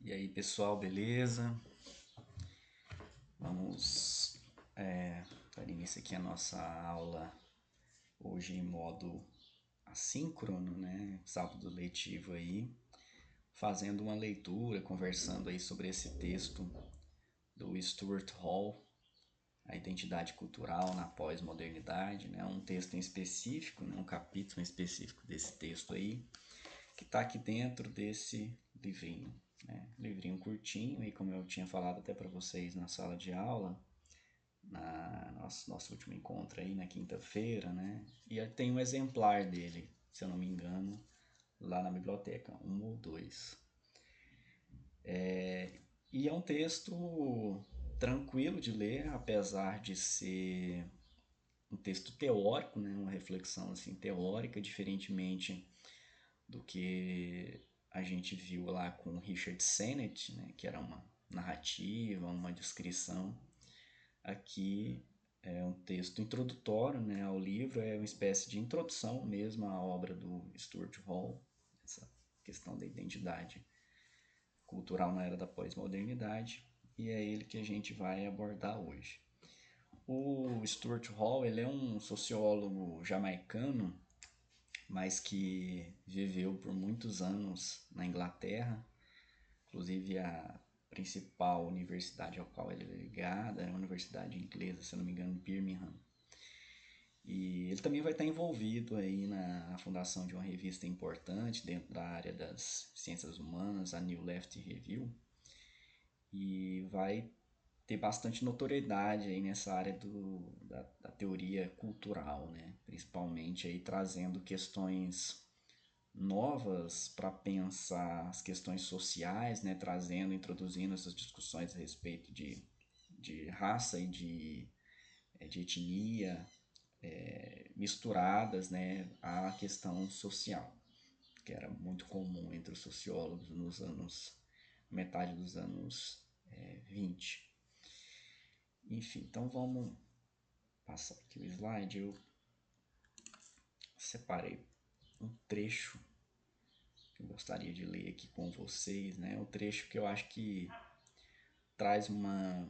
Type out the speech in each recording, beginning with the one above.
E aí, pessoal, beleza? Vamos dar início aqui a nossa aula hoje em modo assíncrono, né? Sábado letivo aí, fazendo uma leitura, conversando aí sobre esse texto do Stuart Hall, A Identidade Cultural na Pós-Modernidade, né? Um texto em específico, né? Um capítulo em específico desse texto aí, que está aqui dentro desse livrinho, né? Livrinho curtinho, e como eu tinha falado até para vocês na sala de aula, na nosso último encontro aí na quinta-feira, né? E tem um exemplar dele, se eu não me engano, lá na biblioteca, um ou dois. E é um texto tranquilo de ler, apesar de ser um texto teórico, né? Uma reflexão assim teórica, diferentemente do que a gente viu lá com Richard Sennett, né? Que era uma narrativa, uma descrição. Aqui é um texto introdutório, né, ao livro, é uma espécie de introdução mesmo à obra do Stuart Hall, essa questão da identidade cultural na era da pós-modernidade, e é ele que a gente vai abordar hoje. O Stuart Hall, ele é um sociólogo jamaicano, mas que viveu por muitos anos na Inglaterra, inclusive a principal universidade ao qual ele é ligado é a universidade inglesa, se não me engano, Birmingham. E ele também vai estar envolvido aí na fundação de uma revista importante dentro da área das ciências humanas, a New Left Review, e vai ter bastante notoriedade aí nessa área da teoria cultural, né? Principalmente aí trazendo questões novas para pensar as questões sociais, né? Trazendo, introduzindo essas discussões a respeito de raça e de etnia, misturadas, né, à questão social, que era muito comum entre os sociólogos nos anos, metade dos anos 20. Enfim, então vamos passar aqui o slide. Eu separei um trecho que eu gostaria de ler aqui com vocês, né? Um trecho que eu acho que traz uma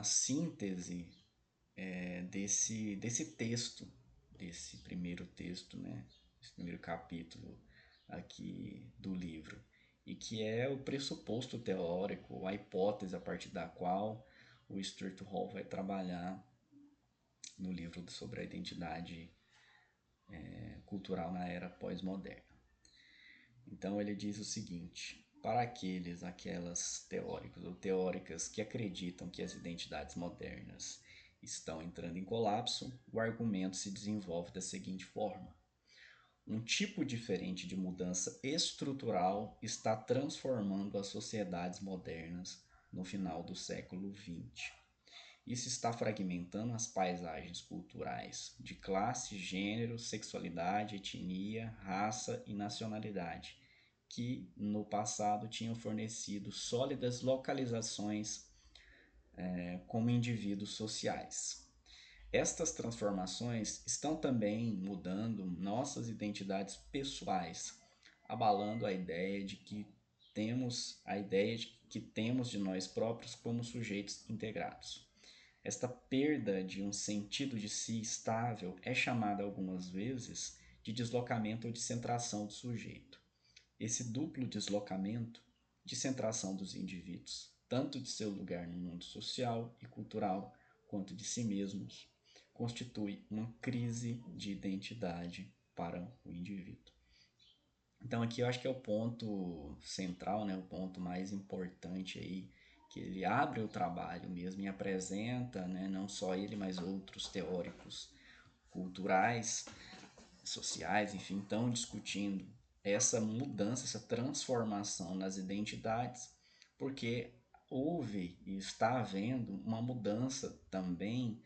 síntese desse texto, desse primeiro texto, né? Esse primeiro capítulo aqui do livro, e que é o pressuposto teórico, a hipótese a partir da qual o Stuart Hall vai trabalhar no livro sobre a identidade cultural na era pós-moderna. Então ele diz o seguinte: para aquelas teóricos ou teóricas que acreditam que as identidades modernas estão entrando em colapso, o argumento se desenvolve da seguinte forma: um tipo diferente de mudança estrutural está transformando as sociedades modernas no final do século XX. Isso está fragmentando as paisagens culturais de classe, gênero, sexualidade, etnia, raça e nacionalidade, que no passado tinham fornecido sólidas localizações como indivíduos sociais. Estas transformações estão também mudando nossas identidades pessoais, abalando a ideia de que temos de nós próprios como sujeitos integrados. Esta perda de um sentido de si estável é chamada algumas vezes de deslocamento ou descentração do sujeito. Esse duplo deslocamento, descentração dos indivíduos, tanto de seu lugar no mundo social e cultural, quanto de si mesmos, constitui uma crise de identidade para o indivíduo. Então aqui eu acho que é o ponto central, né, o ponto mais importante aí, que ele abre o trabalho mesmo e apresenta, né, não só ele, mas outros teóricos culturais, sociais, enfim, estão discutindo essa mudança, essa transformação nas identidades, porque houve e está havendo uma mudança também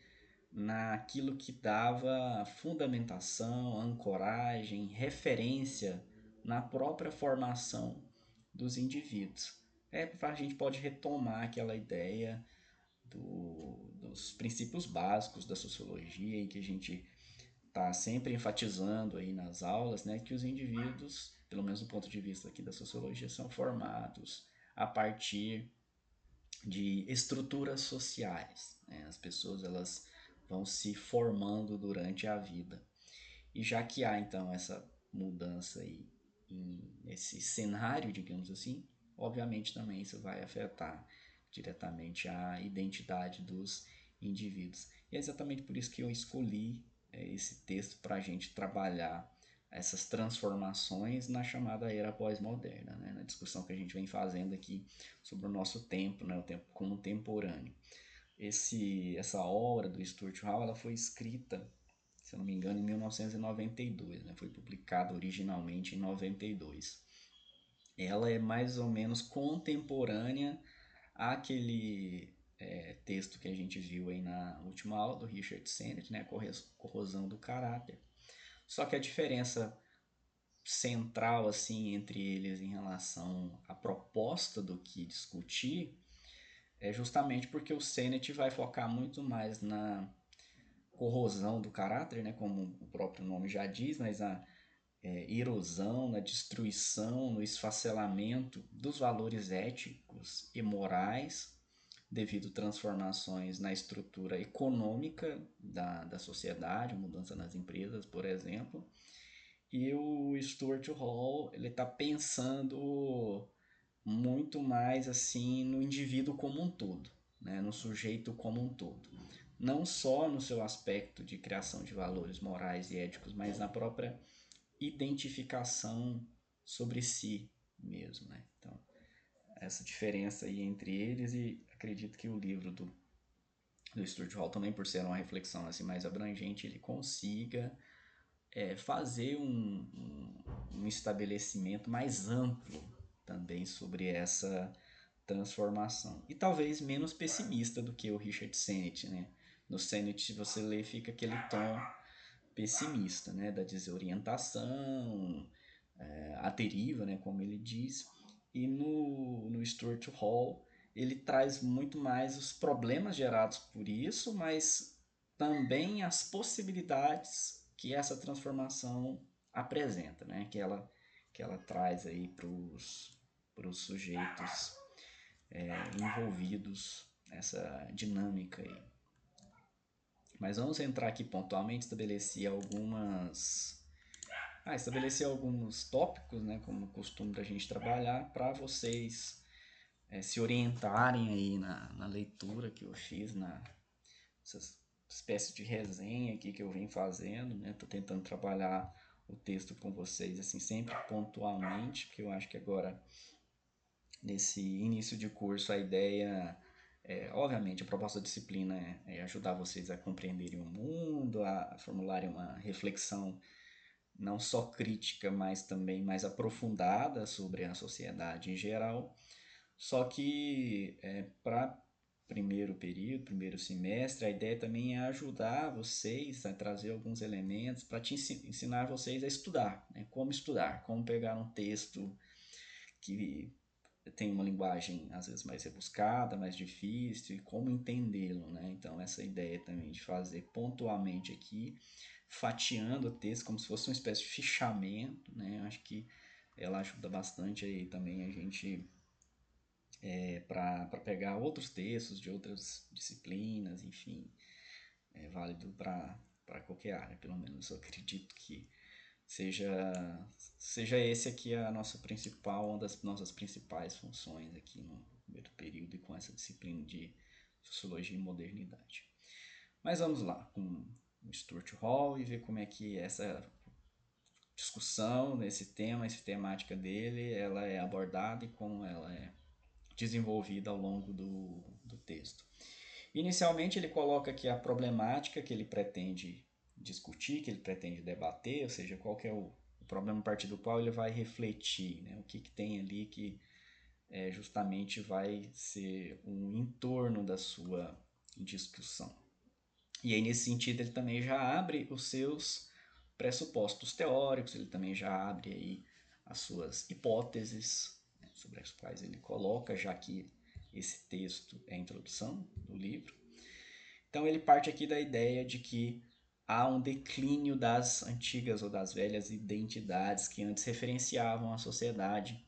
naquilo que dava fundamentação, ancoragem, referência na própria formação dos indivíduos. A gente pode retomar aquela ideia dos princípios básicos da sociologia, em que a gente está sempre enfatizando aí nas aulas, né, que os indivíduos pelo menos do ponto de vista aqui da sociologia, são formados a partir de estruturas sociais, né? As pessoas elas vão se formando durante a vida. E já que há então essa mudança aí nesse cenário, digamos assim, obviamente também isso vai afetar diretamente a identidade dos indivíduos. E é exatamente por isso que eu escolhi esse texto para a gente trabalhar essas transformações na chamada era pós-moderna, né? Na discussão que a gente vem fazendo aqui sobre o nosso tempo, né? O tempo contemporâneo. Essa obra do Stuart Hall ela foi escrita, se eu não me engano, em 1992, né? Foi publicada originalmente em 92. Ela é mais ou menos contemporânea àquele texto que a gente viu aí na última aula do Richard Sennett, né? Corrosão do caráter. Só que a diferença central assim entre eles em relação à proposta do que discutir é justamente porque o Sennett vai focar muito mais na corrosão do caráter, né, como o próprio nome já diz, mas a erosão, na destruição, no esfacelamento dos valores éticos e morais devido a transformações na estrutura econômica da sociedade, mudança nas empresas, por exemplo. E o Stuart Hall ele está pensando muito mais assim no indivíduo como um todo, né, no sujeito como um todo. Não só no seu aspecto de criação de valores morais e éticos, mas na própria identificação sobre si mesmo, né? Então, essa diferença aí entre eles, e acredito que o livro do Stuart Hall também, por ser uma reflexão assim mais abrangente, ele consiga fazer um estabelecimento mais amplo também sobre essa transformação. E talvez menos pessimista do que o Richard Sennett, né? No Sennett, se você lê, fica aquele tom pessimista, né? Da desorientação, a deriva, né? Como ele diz. E no Stuart Hall, ele traz muito mais os problemas gerados por isso, mas também as possibilidades que essa transformação apresenta, né? Que ela traz aí para os sujeitos envolvidos nessa dinâmica aí. Mas vamos entrar aqui pontualmente, estabelecer alguns tópicos, né, como costume da gente trabalhar, para vocês se orientarem aí na leitura que eu fiz, nessa espécie de resenha aqui que eu venho fazendo, né? Tô tentando trabalhar o texto com vocês assim sempre pontualmente, porque eu acho que agora nesse início de curso a ideia obviamente a proposta da disciplina é ajudar vocês a compreenderem o mundo, a formularem uma reflexão não só crítica, mas também mais aprofundada sobre a sociedade em geral. Só que para primeiro período, primeiro semestre, a ideia também é ajudar vocês a trazer alguns elementos para ensinar vocês a estudar, né? Como estudar, como pegar um texto que tem uma linguagem às vezes mais rebuscada, mais difícil, e como entendê-lo, né? Então essa ideia também de fazer pontualmente aqui, fatiando o texto como se fosse uma espécie de fichamento, né? Acho que ela ajuda bastante aí também a gente para pegar outros textos de outras disciplinas, enfim, é válido para qualquer área, pelo menos eu acredito que seja seja esse aqui a nossa principal, uma das nossas principais funções aqui no primeiro período e com essa disciplina de sociologia e modernidade. Mas vamos lá com o Stuart Hall e ver como é que essa discussão nesse tema, essa temática dele, ela é abordada e como ela é desenvolvida ao longo do texto. Inicialmente ele coloca aqui a problemática que ele pretende discutir, que ele pretende debater, ou seja, qual que é o problema a partir do qual ele vai refletir, né? O que tem ali que justamente vai ser um entorno da sua discussão. E aí, nesse sentido, ele também já abre os seus pressupostos teóricos, ele também já abre aí as suas hipóteses, né, sobre as quais ele coloca, já que esse texto é a introdução do livro. Então ele parte aqui da ideia de que há um declínio das antigas ou das velhas identidades que antes referenciavam a sociedade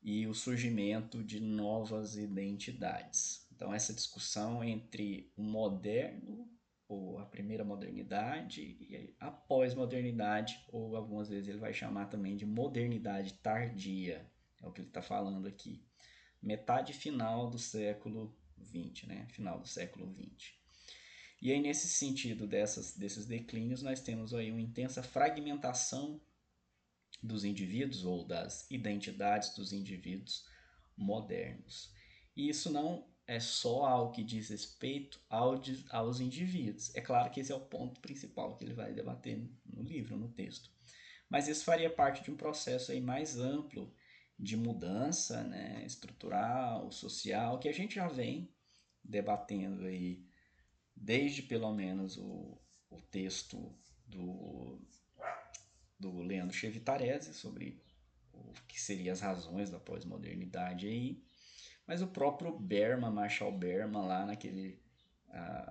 e o surgimento de novas identidades. Então, essa discussão entre o moderno, ou a primeira modernidade, e a pós-modernidade, ou algumas vezes ele vai chamar também de modernidade tardia, é o que ele está falando aqui. Metade final do século XX, né? Final do século XX. E aí, nesse sentido desses declínios, nós temos aí uma intensa fragmentação dos indivíduos ou das identidades dos indivíduos modernos. E isso não é só algo que diz respeito aos indivíduos. É claro que esse é o ponto principal que ele vai debater no livro, no texto. Mas isso faria parte de um processo aí mais amplo de mudança, né, estrutural, social, que a gente já vem debatendo aí desde pelo menos o texto do, do Leandro Chevitarese sobre o que seriam as razões da pós-modernidade aí, mas o próprio Berman, Marshall Berman, lá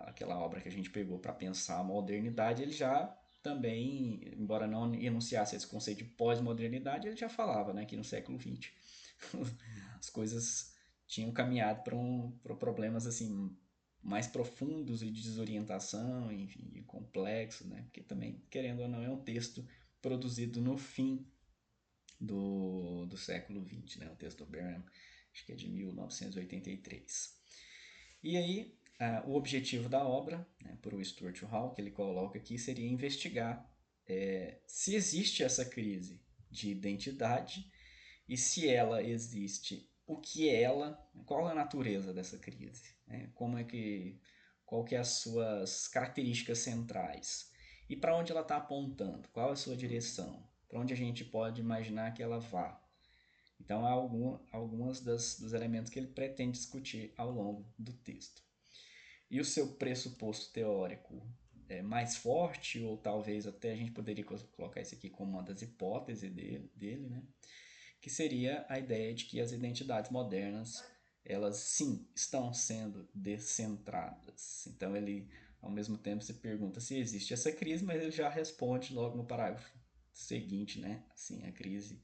aquela obra que a gente pegou para pensar a modernidade, ele já também, embora não enunciasse esse conceito de pós-modernidade, ele já falava, né, que no século XX as coisas tinham caminhado para problemas assim mais profundos e de desorientação, enfim, de complexo, né? Porque também, querendo ou não, é um texto produzido no fim do século XX, né? O texto do Burnham, acho que é de 1983. E aí, o objetivo da obra, né, por o Stuart Hall, que ele coloca aqui, seria investigar se existe essa crise de identidade e se ela existe, o que é ela, qual é a natureza dessa crise, né? Qual que é as suas características centrais e para onde ela está apontando, qual é a sua direção, para onde a gente pode imaginar que ela vá. Então, há algumas dos elementos que ele pretende discutir ao longo do texto. E o seu pressuposto teórico é mais forte, ou talvez até a gente poderia colocar isso aqui como uma das hipóteses dele, né? Que seria a ideia de que as identidades modernas, elas sim estão sendo descentradas. Então ele, ao mesmo tempo, se pergunta se existe essa crise, mas ele já responde logo no parágrafo seguinte, né? Assim, a crise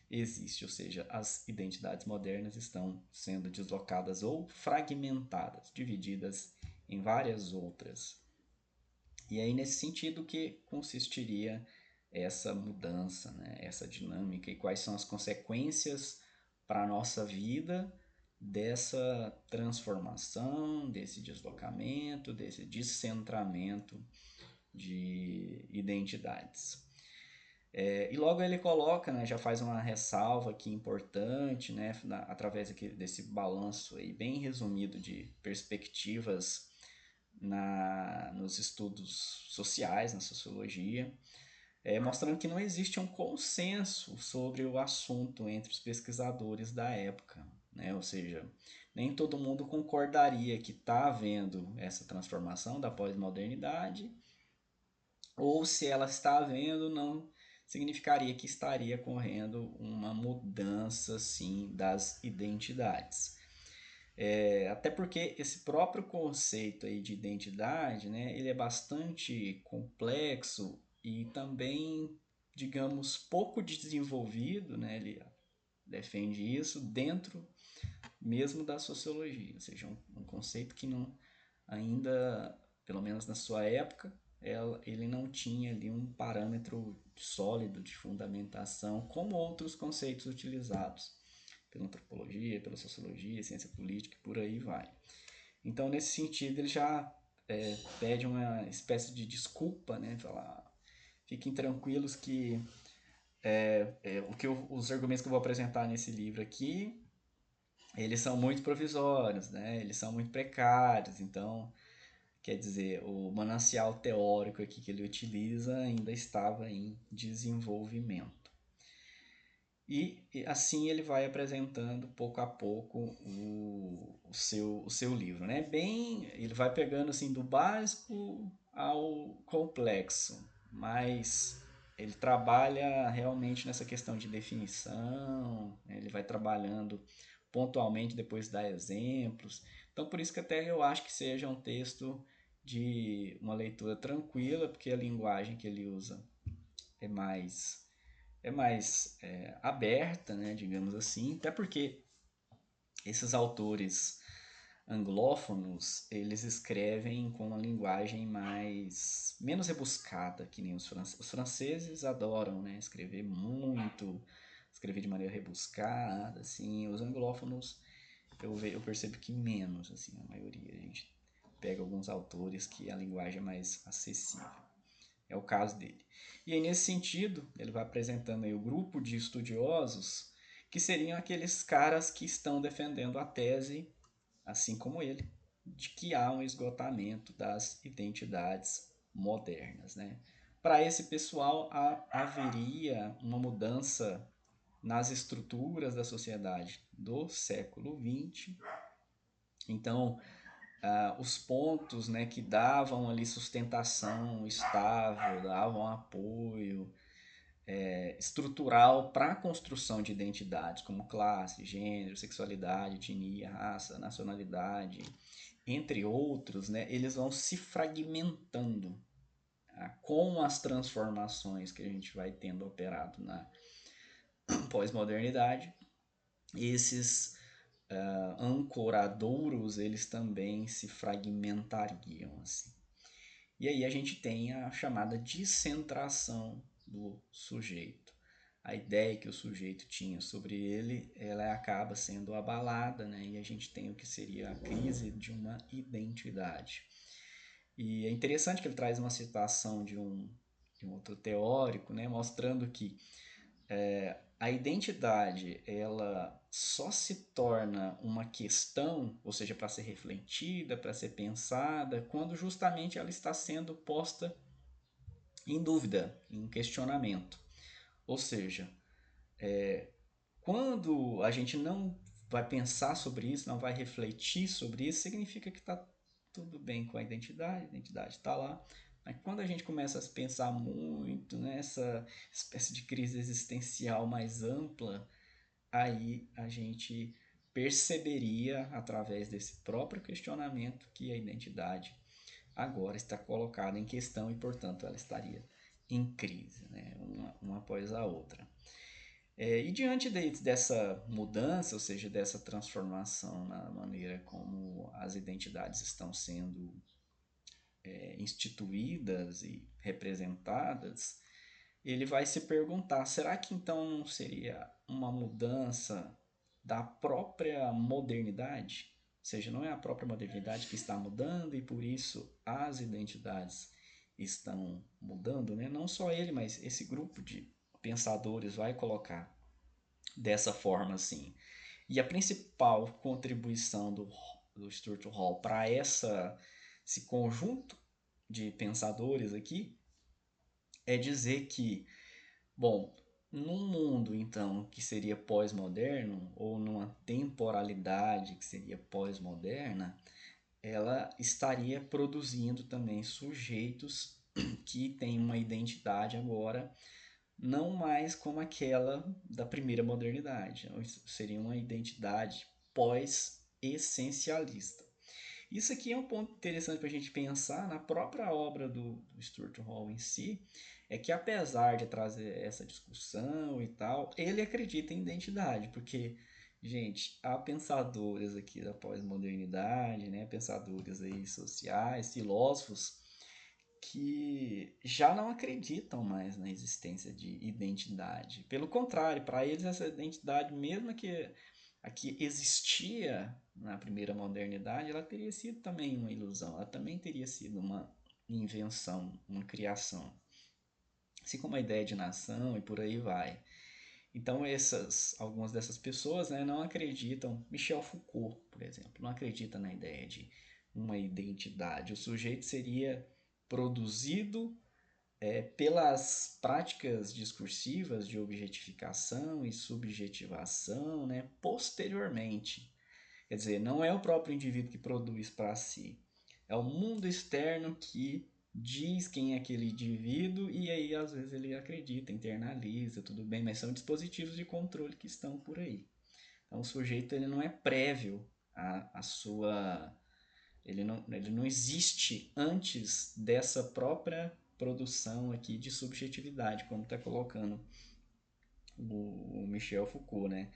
existe, ou seja, as identidades modernas estão sendo deslocadas ou fragmentadas, divididas em várias outras. E aí, nesse sentido, que consistiria essa mudança, né? Essa dinâmica e quais são as consequências para a nossa vida dessa transformação, desse deslocamento, desse descentramento de identidades. E logo ele coloca, né, já faz uma ressalva aqui importante, né, através aqui desse balanço aí bem resumido de perspectivas nos estudos sociais, na sociologia, mostrando que não existe um consenso sobre o assunto entre os pesquisadores da época, né? Ou seja, nem todo mundo concordaria que está havendo essa transformação da pós-modernidade, ou se ela está havendo, não significaria que estaria ocorrendo uma mudança, sim, das identidades. Até porque esse próprio conceito aí de identidade, né, ele é bastante complexo e também, digamos, pouco desenvolvido, né, ele defende isso dentro mesmo da sociologia, ou seja, um conceito que não ainda, pelo menos na sua época, ele não tinha ali um parâmetro sólido de fundamentação como outros conceitos utilizados pela antropologia, pela sociologia, ciência política e por aí vai. Então, nesse sentido, ele já pede uma espécie de desculpa, né? Falar, fiquem tranquilos que os argumentos que eu vou apresentar nesse livro aqui, eles são muito provisórios, né? Eles são muito precários, então, quer dizer, o manancial teórico aqui que ele utiliza ainda estava em desenvolvimento. E assim ele vai apresentando pouco a pouco o seu livro, né? Ele vai pegando assim do básico ao complexo, mas ele trabalha realmente nessa questão de definição, né? Ele vai trabalhando pontualmente, depois dá exemplos. Então por isso que até eu acho que seja um texto de uma leitura tranquila, porque a linguagem que ele usa é mais aberta, né, digamos assim, até porque esses autores anglófonos, eles escrevem com uma linguagem menos rebuscada, que nem os franceses. Os franceses adoram, né, escrever de maneira rebuscada, assim. Os anglófonos eu percebo que menos, assim, a maioria. A gente pega alguns autores que a linguagem é mais acessível. É o caso dele. E aí, nesse sentido, ele vai apresentando aí o grupo de estudiosos que seriam aqueles caras que estão defendendo a tese, assim como ele, de que há um esgotamento das identidades modernas. Né? Para esse pessoal, haveria uma mudança nas estruturas da sociedade do século XX. Então, os pontos, né, que davam ali sustentação estável, davam apoio estrutural para a construção de identidades, como classe, gênero, sexualidade, etnia, raça, nacionalidade, entre outros, né, eles vão se fragmentando com as transformações que a gente vai tendo operado na pós-modernidade. Esses ancoradouros, eles também se fragmentariam, assim. E aí a gente tem a chamada descentração do sujeito. A ideia que o sujeito tinha sobre ele, ela acaba sendo abalada, né? E a gente tem o que seria a crise de uma identidade. E é interessante que ele traz uma citação de um outro teórico, né? Mostrando que a identidade ela só se torna uma questão, ou seja, para ser refletida, para ser pensada, quando justamente ela está sendo posta em dúvida, em questionamento. Ou seja, quando a gente não vai pensar sobre isso, não vai refletir sobre isso, significa que está tudo bem com a identidade está lá. Mas quando a gente começa a pensar muito nessa espécie de crise existencial mais ampla, aí a gente perceberia, através desse próprio questionamento, que a identidade agora está colocada em questão e, portanto, ela estaria em crise, né? uma após a outra. E diante dessa mudança, ou seja, dessa transformação na maneira como as identidades estão sendo instituídas e representadas, ele vai se perguntar: será que então não seria uma mudança da própria modernidade? Ou seja, não é a própria modernidade que está mudando e por isso as identidades estão mudando, né? Não só ele, mas esse grupo de pensadores vai colocar dessa forma assim. E a principal contribuição do Stuart Hall para esse conjunto de pensadores aqui é dizer que, bom, num mundo então que seria pós-moderno, ou numa temporalidade que seria pós-moderna, ela estaria produzindo também sujeitos que têm uma identidade agora não mais como aquela da primeira modernidade. Então, seria uma identidade pós-essencialista. Isso aqui é um ponto interessante para a gente pensar na própria obra do Stuart Hall em si, é que apesar de trazer essa discussão e tal, ele acredita em identidade, porque, gente, há pensadores aqui da pós-modernidade, né, pensadores aí sociais, filósofos, que já não acreditam mais na existência de identidade. Pelo contrário, para eles essa identidade, mesmo que a que existia na primeira modernidade, ela teria sido também uma ilusão, ela também teria sido uma invenção, uma criação. Assim como a ideia de nação e por aí vai. Então algumas dessas pessoas, né, não acreditam. Michel Foucault, por exemplo, não acredita na ideia de uma identidade. O sujeito seria produzido pelas práticas discursivas de objetificação e subjetivação, né, posteriormente. Quer dizer, não é o próprio indivíduo que produz para si, é o mundo externo que diz quem é aquele indivíduo e aí às vezes ele acredita, internaliza, tudo bem, mas são dispositivos de controle que estão por aí. Então o sujeito ele não é prévio à sua Ele não existe antes dessa própria produção aqui de subjetividade, como está colocando o Michel Foucault, né?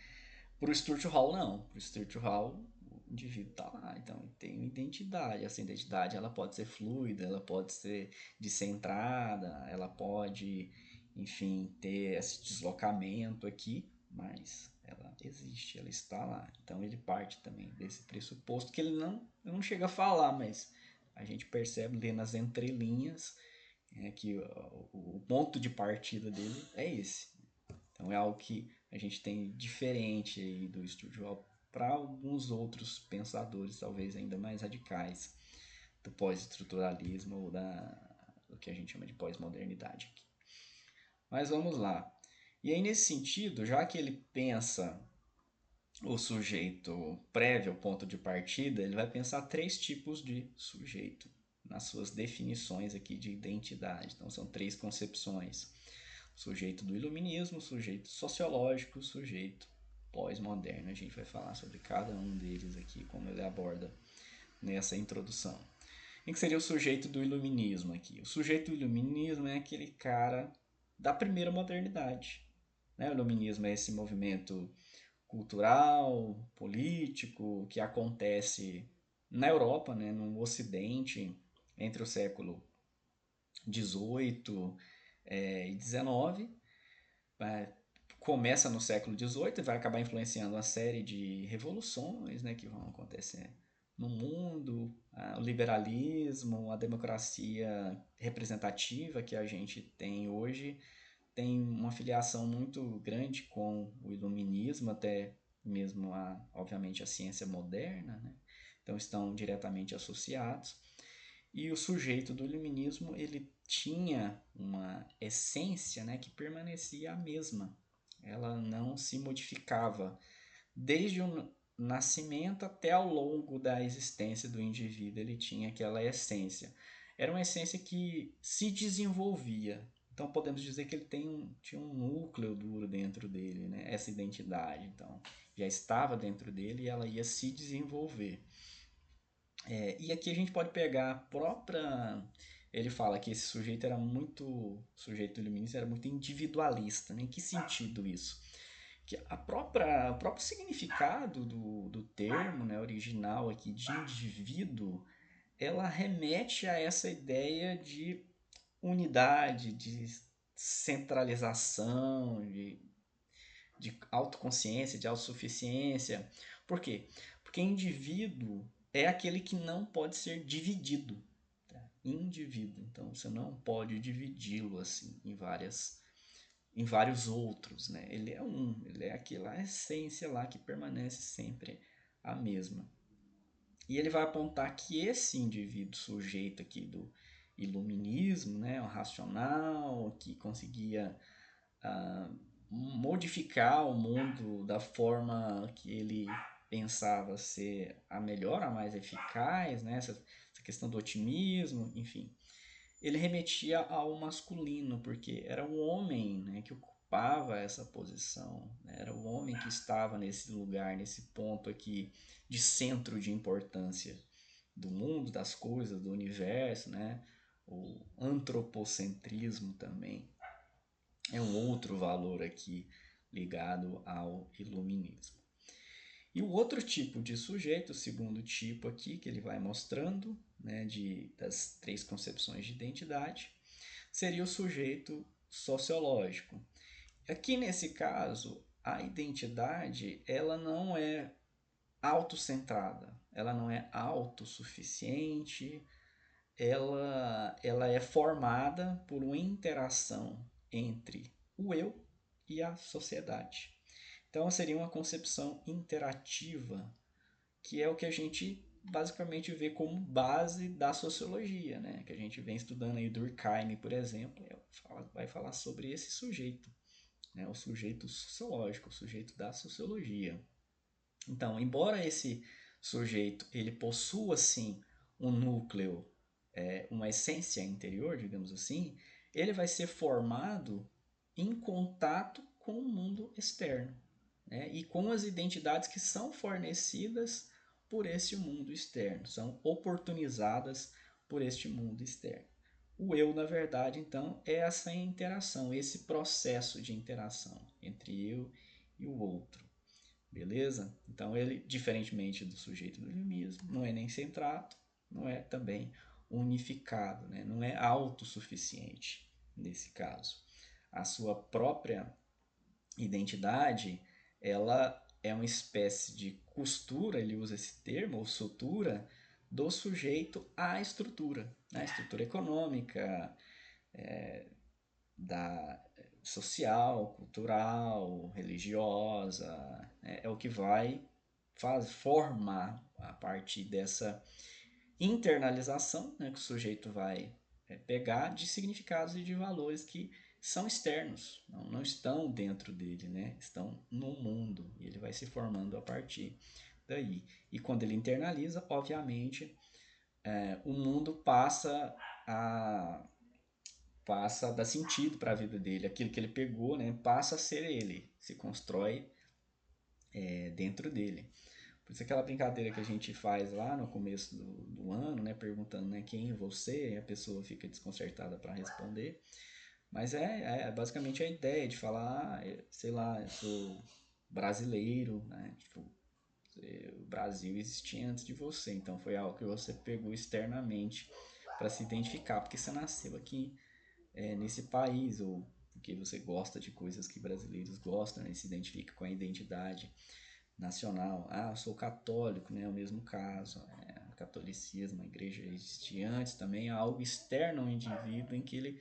Para o Stuart Hall, não. Para o Stuart Hall, o indivíduo está lá, então ele tem uma identidade. Essa identidade ela pode ser fluida, ela pode ser descentrada, ela pode, enfim, ter esse deslocamento aqui, mas ela existe, ela está lá. Então ele parte também desse pressuposto que ele não chega a falar, mas a gente percebe, lê nas entrelinhas, que o ponto de partida dele é esse. Então é algo que a gente tem diferente aí do Stuart Hall para alguns outros pensadores, talvez ainda mais radicais, do pós-estruturalismo ou do que a gente chama de pós-modernidade aqui. Mas vamos lá. E aí, nesse sentido, já que ele pensa o sujeito prévio ao ponto de partida, ele vai pensar três tipos de sujeito nas suas definições aqui de identidade. Então, são três concepções: sujeito do iluminismo, sujeito sociológico, sujeito pós-moderno. A gente vai falar sobre cada um deles aqui, como ele aborda nessa introdução. Quem que seria o sujeito do iluminismo aqui? O sujeito do iluminismo é aquele cara da primeira modernidade. Né? O iluminismo é esse movimento cultural, político, que acontece na Europa, né, no Ocidente, entre o século XVIII e XIX. Começa no século XVIII e vai acabar influenciando uma série de revoluções, né, que vão acontecer no mundo, o liberalismo, a democracia representativa que a gente tem hoje tem uma filiação muito grande com o iluminismo, até mesmo, obviamente, a ciência moderna, né? Então estão diretamente associados. E o sujeito do iluminismo ele tinha uma essência, né, que permanecia a mesma. Ela não se modificava desde o nascimento até ao longo da existência do indivíduo. Ele tinha aquela essência. Era uma essência que se desenvolvia. Então podemos dizer que ele tinha um núcleo duro dentro dele, né? Essa identidade. Então já estava dentro dele e ela ia se desenvolver. E aqui a gente pode pegar a própria. Ele fala que esse sujeito era muito. O sujeito iluminista era muito individualista. Né? Em que sentido isso? Que o próprio significado do termo, né, original aqui de indivíduo, ela remete a essa ideia de unidade, de centralização, de autoconsciência, de autossuficiência. Por quê? Porque indivíduo é aquele que não pode ser dividido. Tá? Indivíduo. Então você não pode dividi-lo assim em vários outros, né? Ele é aquela essência lá que permanece sempre a mesma. E ele vai apontar que esse indivíduo sujeito aqui do iluminismo, né, o racional, que conseguia modificar o mundo da forma que ele pensava ser a melhor, a mais eficaz, né? Essa questão do otimismo, enfim. Ele remetia ao masculino, porque era o homem, né, que ocupava essa posição, né? Era o homem que estava nesse lugar, nesse ponto aqui de centro de importância do mundo, das coisas, do universo, né? O antropocentrismo também é um outro valor aqui ligado ao iluminismo. E o outro tipo de sujeito, o segundo tipo aqui, que ele vai mostrando, né, das três concepções de identidade, seria o sujeito sociológico. Aqui nesse caso, a identidade ela não é autocentrada, ela não é autossuficiente, ela é formada por uma interação entre o eu e a sociedade. Então seria uma concepção interativa, que é o que a gente basicamente vê como base da sociologia, né? Que a gente vem estudando aí Durkheim, por exemplo, vai falar sobre esse sujeito, né? O sujeito sociológico, o sujeito da sociologia. Então, embora esse sujeito ele possua sim um núcleo, uma essência interior, digamos assim, ele vai ser formado em contato com o mundo externo, né? E com as identidades que são fornecidas por este mundo externo, são oportunizadas por este mundo externo. O eu, na verdade, então, é essa interação, esse processo de interação entre eu e o outro. Beleza? Então, ele, diferentemente do sujeito do illuminismo, não é nem centrado, não é também unificado, né? Não é autossuficiente nesse caso. A sua própria identidade, ela é uma espécie de costura, ele usa esse termo, ou sutura, do sujeito à estrutura, né? A estrutura econômica, da social, cultural, religiosa, é o que vai formar a partir dessa internalização, né, que o sujeito vai pegar de significados e de valores que são externos, não estão dentro dele, né, estão no mundo, e ele vai se formando a partir daí. E quando ele internaliza, obviamente, o mundo passa a dar sentido para a vida dele. Aquilo que ele pegou, né, passa a ser ele, se constrói dentro dele. Por isso aquela brincadeira que a gente faz lá no começo do ano, né, perguntando, né, quem é você, e a pessoa fica desconcertada para responder. Mas é basicamente a ideia de falar, sei lá, eu sou brasileiro, né, tipo, o Brasil existia antes de você, então foi algo que você pegou externamente para se identificar, porque você nasceu aqui nesse país, ou porque você gosta de coisas que brasileiros gostam, né, se identifica com a identidade nacional. Ah, eu sou católico, né? É o mesmo caso. O catolicismo, a igreja existia antes também, é algo externo ao indivíduo em que ele...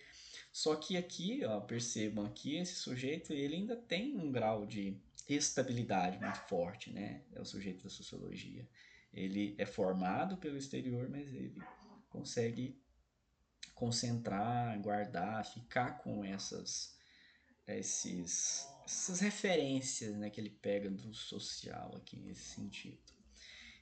Só que aqui, ó, percebam aqui, esse sujeito ele ainda tem um grau de estabilidade muito forte, né? É o sujeito da sociologia. Ele é formado pelo exterior, mas ele consegue concentrar, guardar, ficar com essas referências, né, que ele pega do social aqui nesse sentido.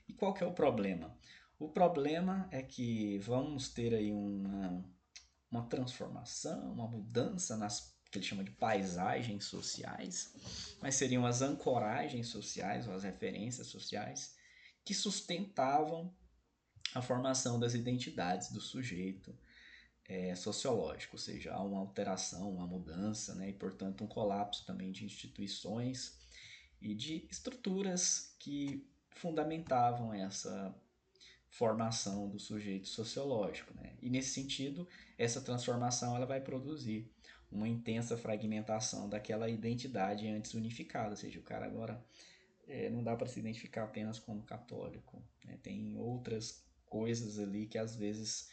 E qual que é o problema? O problema é que vamos ter aí uma transformação, uma mudança nas que ele chama de paisagens sociais, mas seriam as ancoragens sociais ou as referências sociais que sustentavam a formação das identidades do sujeito sociológico, ou seja, há uma alteração, uma mudança, né, e portanto um colapso também de instituições e de estruturas que fundamentavam essa formação do sujeito sociológico, né? E nesse sentido, essa transformação ela vai produzir uma intensa fragmentação daquela identidade antes unificada, ou seja, o cara agora não dá para se identificar apenas como católico, né? Tem outras coisas ali que às vezes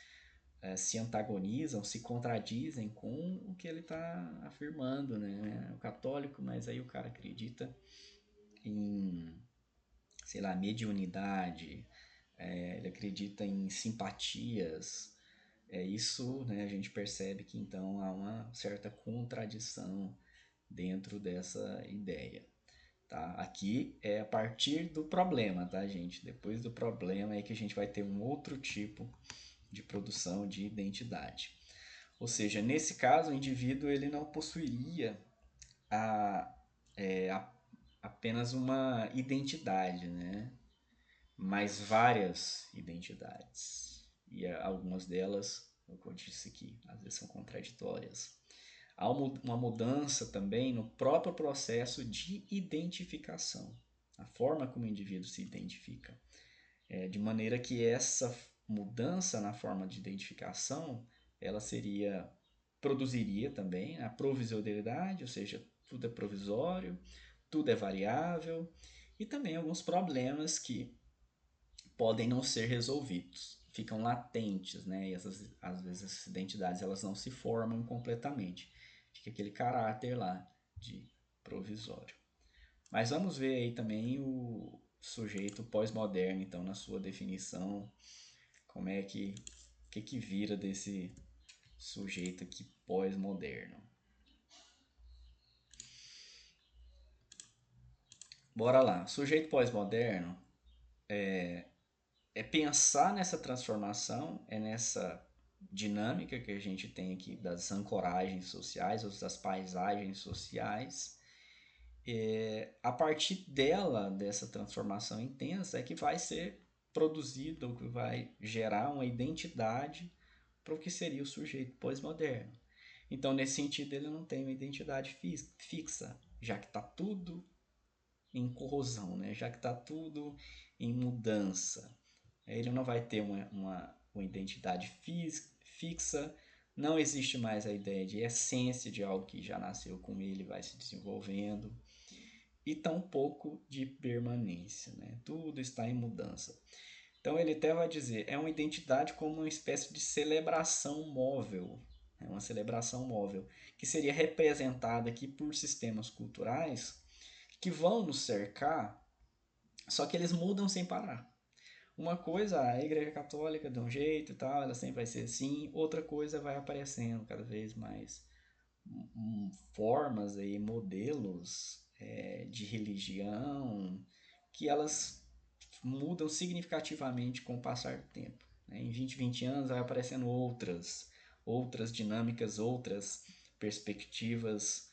se antagonizam, se contradizem com o que ele está afirmando, né? O católico, mas aí o cara acredita em, sei lá, mediunidade, ele acredita em simpatias. Isso, né, a gente percebe que então há uma certa contradição dentro dessa ideia. Tá? Aqui é a partir do problema, tá, gente? Depois do problema é que a gente vai ter um outro tipo de produção de identidade. Ou seja, nesse caso, o indivíduo ele não possuiria a, apenas uma identidade, né? Mas várias identidades. E algumas delas, como eu disse aqui, às vezes são contraditórias. Há uma mudança também no próprio processo de identificação, a forma como o indivíduo se identifica. De maneira que essa mudança na forma de identificação, ela produziria também a provisoriedade, ou seja, tudo é provisório, tudo é variável, e também alguns problemas que podem não ser resolvidos, ficam latentes, né? E às vezes essas identidades elas não se formam completamente, fica aquele caráter lá de provisório. Mas vamos ver aí também o sujeito pós-moderno, então, na sua definição, como é que vira desse sujeito aqui pós-moderno. Bora lá. Sujeito pós-moderno é pensar nessa transformação, é nessa dinâmica que a gente tem aqui das ancoragens sociais, ou das paisagens sociais. A partir dessa transformação intensa, é que vai ser produzir, ou que vai gerar uma identidade para o que seria o sujeito pós-moderno. Então, nesse sentido, ele não tem uma identidade fixa, já que está tudo em corrosão, né? Já que está tudo em mudança. Ele não vai ter uma identidade fixa, não existe mais a ideia de essência de algo que já nasceu com ele, vai se desenvolvendo, e tampouco de permanência, né? Tudo está em mudança. Então ele até vai dizer, é uma identidade como uma espécie de celebração móvel, né? Uma celebração móvel, que seria representada aqui por sistemas culturais que vão nos cercar, só que eles mudam sem parar. Uma coisa, a Igreja Católica de um jeito e tal, ela sempre vai ser assim. Outra coisa vai aparecendo cada vez mais formas aí, modelos de religião que elas mudam significativamente com o passar do tempo. Né? Em 20 anos vai aparecendo outras dinâmicas, outras perspectivas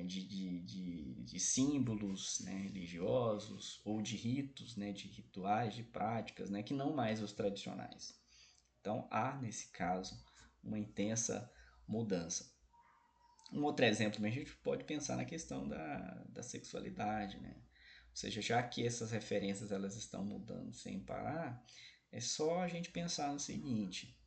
de símbolos, né, religiosos ou de ritos, né, de rituais, de práticas, né, que não mais os tradicionais. Então há, nesse caso, uma intensa mudança. Um outro exemplo, a gente pode pensar na questão da sexualidade, né? Ou seja, já que essas referências elas estão mudando sem parar, é só a gente pensar no seguinte: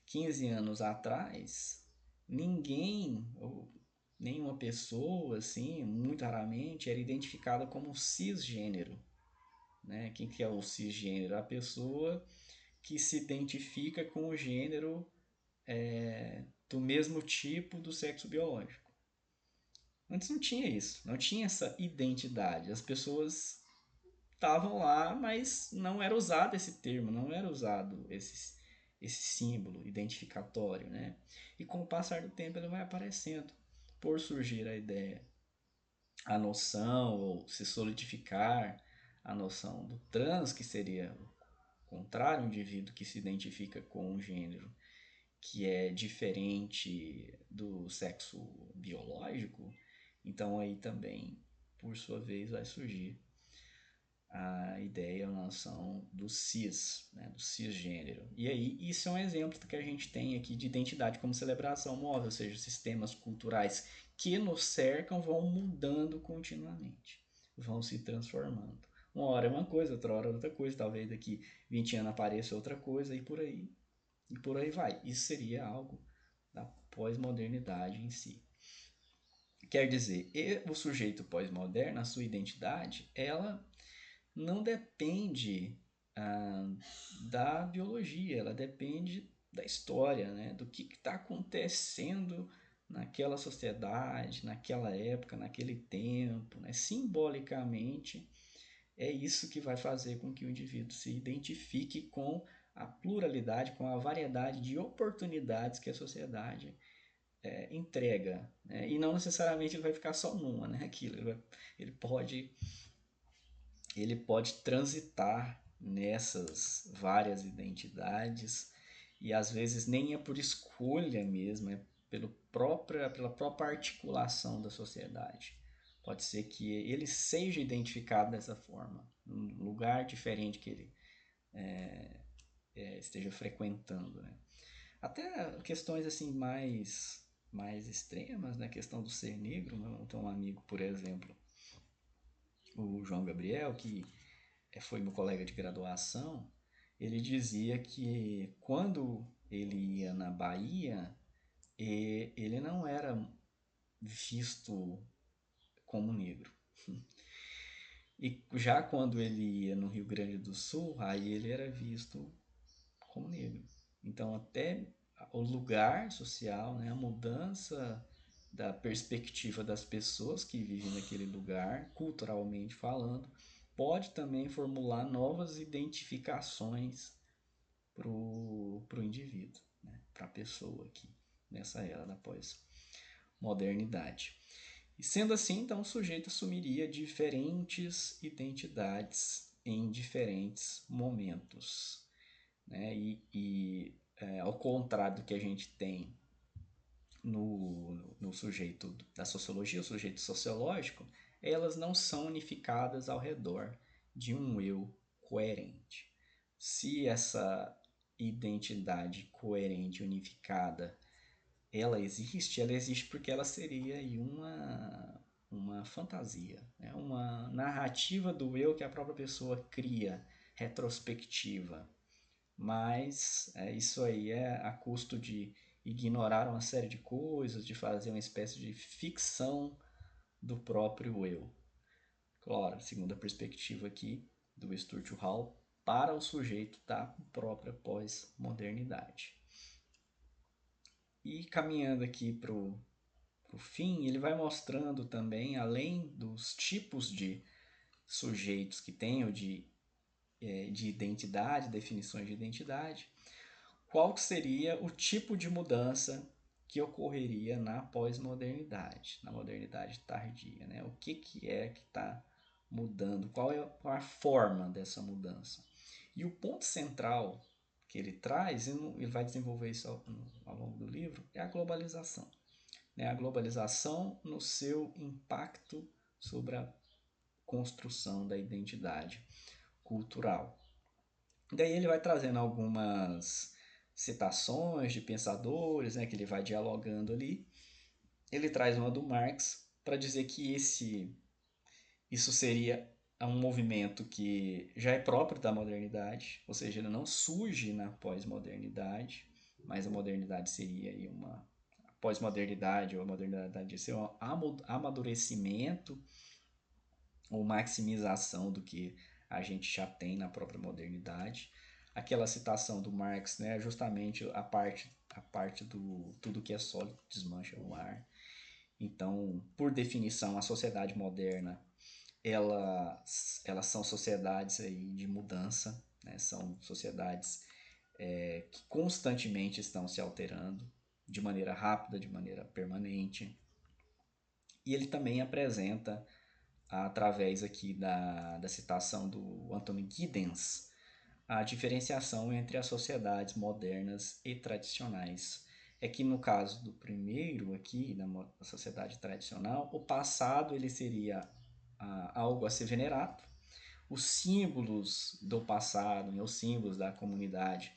15 anos atrás, ninguém, ou nenhuma pessoa, assim, muito raramente, era identificada como cisgênero. Né? Quem que é o cisgênero? A pessoa que se identifica com o gênero do mesmo tipo do sexo biológico. Antes não tinha isso, não tinha essa identidade. As pessoas estavam lá, mas não era usado esse termo, não era usado esse símbolo identificatório, né? E com o passar do tempo ele vai aparecendo, por surgir a ideia, a noção, ou se solidificar a noção do trans, que seria o contrário, um indivíduo que se identifica com um gênero que é diferente do sexo biológico, então aí também, por sua vez, vai surgir a ideia, a noção do cis, né, do cisgênero. E aí, isso é um exemplo do que a gente tem aqui de identidade como celebração móvel, ou seja, sistemas culturais que nos cercam vão mudando continuamente, vão se transformando. Uma hora é uma coisa, outra hora é outra coisa, talvez daqui 20 anos apareça outra coisa e por aí vai. Isso seria algo da pós-modernidade em si. Quer dizer, o sujeito pós-moderno, a sua identidade, ela não depende da biologia, ela depende da história, né? Do que está acontecendo naquela sociedade, naquela época, naquele tempo. Né? Simbolicamente, é isso que vai fazer com que o indivíduo se identifique com a pluralidade, com a variedade de oportunidades que a sociedade entrega. Né? E não necessariamente ele vai ficar só numa, né? Aquilo, ele pode ele pode transitar nessas várias identidades e às vezes nem é por escolha mesmo, é pela própria articulação da sociedade. Pode ser que ele seja identificado dessa forma, num lugar diferente que ele esteja frequentando. Né? Até questões assim mais extremas, né? A questão do ser negro. Eu tenho um amigo, por exemplo, o João Gabriel, que foi meu colega de graduação. Ele dizia que quando ele ia na Bahia, ele não era visto como negro. E já quando ele ia no Rio Grande do Sul, aí ele era visto como negro. Então até o lugar social, né, a mudança da perspectiva das pessoas que vivem naquele lugar, culturalmente falando, pode também formular novas identificações para o indivíduo, né, para a pessoa aqui, nessa era da pós-modernidade. E sendo assim, então o sujeito assumiria diferentes identidades em diferentes momentos. Né? Ao contrário do que a gente tem no sujeito da sociologia, o sujeito sociológico, elas não são unificadas ao redor de um eu coerente. se essa identidade coerente, unificada, ela existe porque ela seria aí uma fantasia, né? Uma narrativa do eu que a própria pessoa cria, retrospectiva. Mas isso aí é a custo de ignorar uma série de coisas, de fazer uma espécie de ficção do próprio eu. Claro, segundo a perspectiva aqui do Stuart Hall, para o sujeito da própria pós-modernidade. E caminhando aqui para o fim, ele vai mostrando também, além dos tipos de sujeitos que tem, ou de identidade, definições de identidade, qual seria o tipo de mudança que ocorreria na pós-modernidade, na modernidade tardia, né? O que é que está mudando, qual é a forma dessa mudança. E o ponto central que ele traz, ele vai desenvolver isso ao longo do livro, é a globalização. Né? A globalização no seu impacto sobre a construção da identidade cultural. Daí ele vai trazendo algumas citações de pensadores, né, que ele vai dialogando ali. Ele traz uma do Marx para dizer que isso seria um movimento que já é próprio da modernidade, ou seja, ele não surge na pós-modernidade, mas a modernidade seria aí uma pós-modernidade, ou a modernidade seria um amadurecimento ou maximização do que a gente já tem na própria modernidade. Aquela citação do Marx, né, justamente a parte do tudo que é sólido desmancha no ar. Então, por definição, a sociedade moderna, elas são sociedades aí de mudança, né? São sociedades que constantemente estão se alterando de maneira rápida, de maneira permanente. E ele também apresenta, através aqui da citação do Anthony Giddens, a diferenciação entre as sociedades modernas e tradicionais. É que no caso do primeiro aqui, da sociedade tradicional, o passado ele seria algo a ser venerado. Os símbolos do passado, né, os símbolos da comunidade,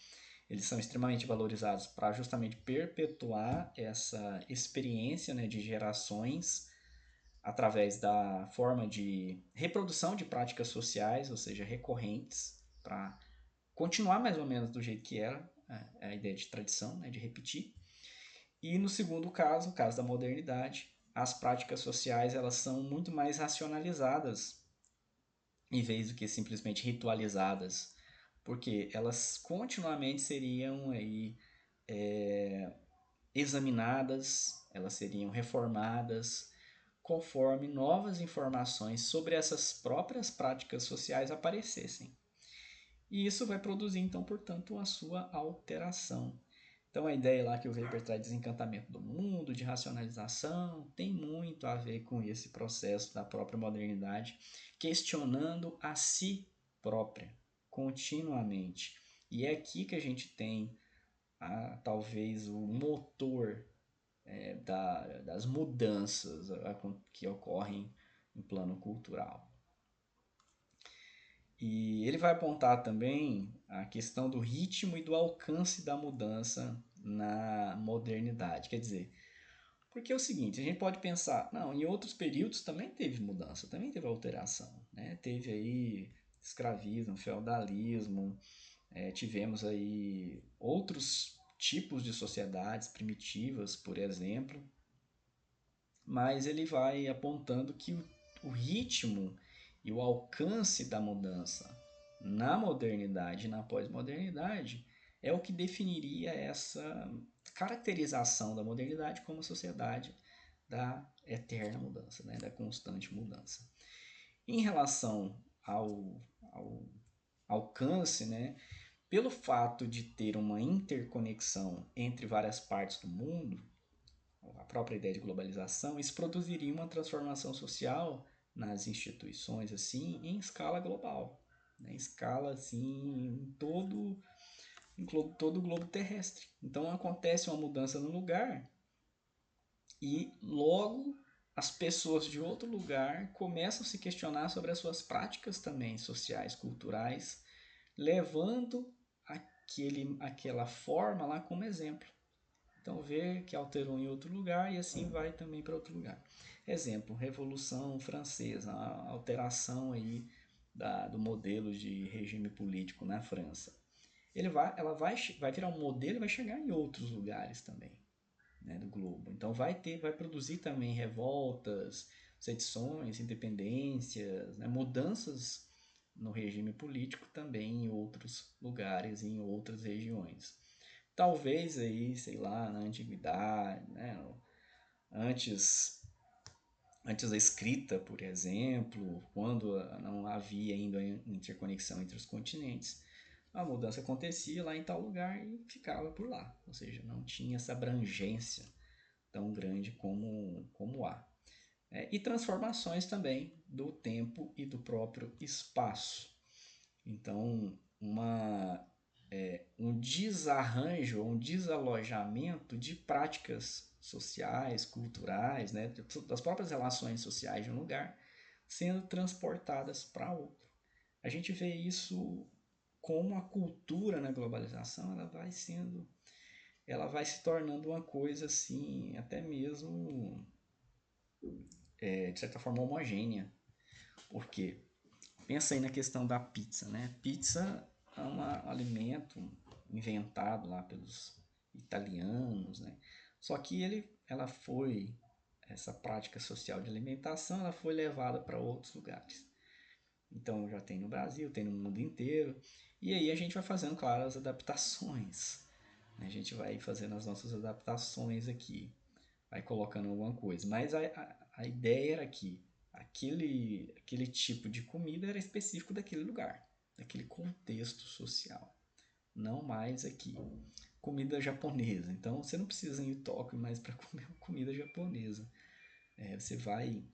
eles são extremamente valorizados para justamente perpetuar essa experiência, né, de gerações através da forma de reprodução de práticas sociais, ou seja, recorrentes, para continuar mais ou menos do jeito que era a ideia de tradição, né, de repetir. E no segundo caso, o caso da modernidade, as práticas sociais elas são muito mais racionalizadas em vez do que simplesmente ritualizadas, porque elas continuamente seriam aí examinadas, elas seriam reformadas conforme novas informações sobre essas próprias práticas sociais aparecessem. E isso vai produzir, então, portanto, a sua alteração. Então, a ideia lá que o Weber traz de desencantamento do mundo, de racionalização, tem muito a ver com esse processo da própria modernidade, questionando a si própria, continuamente. E é aqui que a gente tem, talvez, o motor das mudanças que ocorrem em plano cultural. E ele vai apontar também a questão do ritmo e do alcance da mudança na modernidade. Quer dizer, porque é o seguinte, a gente pode pensar, não, em outros períodos também teve mudança, também teve alteração, né? Teve aí escravismo, feudalismo, tivemos aí outros tipos de sociedades primitivas, por exemplo, mas ele vai apontando que o ritmo e o alcance da mudança na modernidade e na pós-modernidade é o que definiria essa caracterização da modernidade como sociedade da eterna mudança, né, da constante mudança. Em relação ao alcance, né, pelo fato de ter uma interconexão entre várias partes do mundo, a própria ideia de globalização, isso produziria uma transformação social nas instituições assim em escala global, né? Em escala assim em todo o globo terrestre. Então acontece uma mudança no lugar e logo as pessoas de outro lugar começam a se questionar sobre as suas práticas também sociais, culturais, levando aquela forma lá como exemplo. Então vê que alterou em outro lugar e assim vai também para outro lugar. Exemplo, Revolução Francesa, a alteração aí do modelo de regime político na França. Ela vai virar um modelo e vai chegar em outros lugares também, né, do globo. Então vai produzir também revoltas, sedições, independências, né, mudanças no regime político também em outros lugares, em outras regiões. Talvez aí, sei lá, na antiguidade, né, antes antes da escrita, por exemplo, quando não havia ainda interconexão entre os continentes, a mudança acontecia lá em tal lugar e ficava por lá. Ou seja, não tinha essa abrangência tão grande como há. E transformações também do tempo e do próprio espaço. Então, um desarranjo, um desalojamento de práticas sociais, culturais, né, das próprias relações sociais de um lugar, sendo transportadas para outro. A gente vê isso como a cultura na globalização ela vai se tornando uma coisa assim, até mesmo de certa forma homogênea. Por quê? Pensa aí na questão da pizza, né? Pizza é um alimento inventado lá pelos italianos, né? Só que essa prática social de alimentação, ela foi levada para outros lugares. Então já tem no Brasil, tem no mundo inteiro. E aí a gente vai fazendo, claro, as adaptações. A gente vai fazendo as nossas adaptações aqui, vai colocando alguma coisa. Mas a ideia era que aquele tipo de comida era específico daquele lugar, daquele contexto social. Não mais aqui. Comida japonesa. Então você não precisa ir em Tóquio mais para comer comida japonesa. Você vai em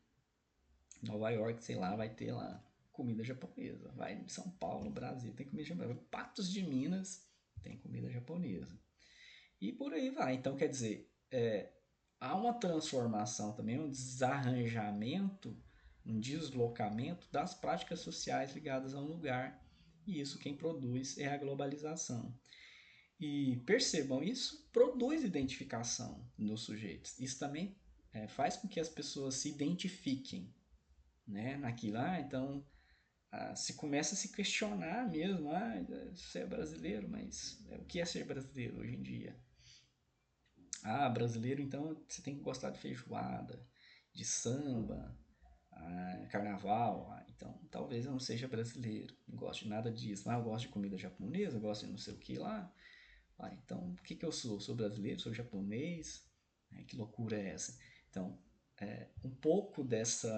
Nova York, sei lá, vai ter lá comida japonesa. Vai em São Paulo, no Brasil, tem comida japonesa. Patos de Minas tem comida japonesa. E por aí vai. Então, quer dizer, há uma transformação também, um desarranjamento, um deslocamento das práticas sociais ligadas a um lugar. E isso quem produz é a globalização. E percebam, isso produz identificação nos sujeitos. Isso também faz com que as pessoas se identifiquem, né, naquilo. Então se começa a se questionar mesmo. Você é brasileiro, mas o que é ser brasileiro hoje em dia? Brasileiro, então você tem que gostar de feijoada, de samba, carnaval. Então talvez eu não seja brasileiro, não gosto de nada disso. Eu gosto de comida japonesa, eu gosto de não sei o que lá. Então o que eu sou? Sou brasileiro? Sou japonês? Que loucura é essa? Então, um pouco desse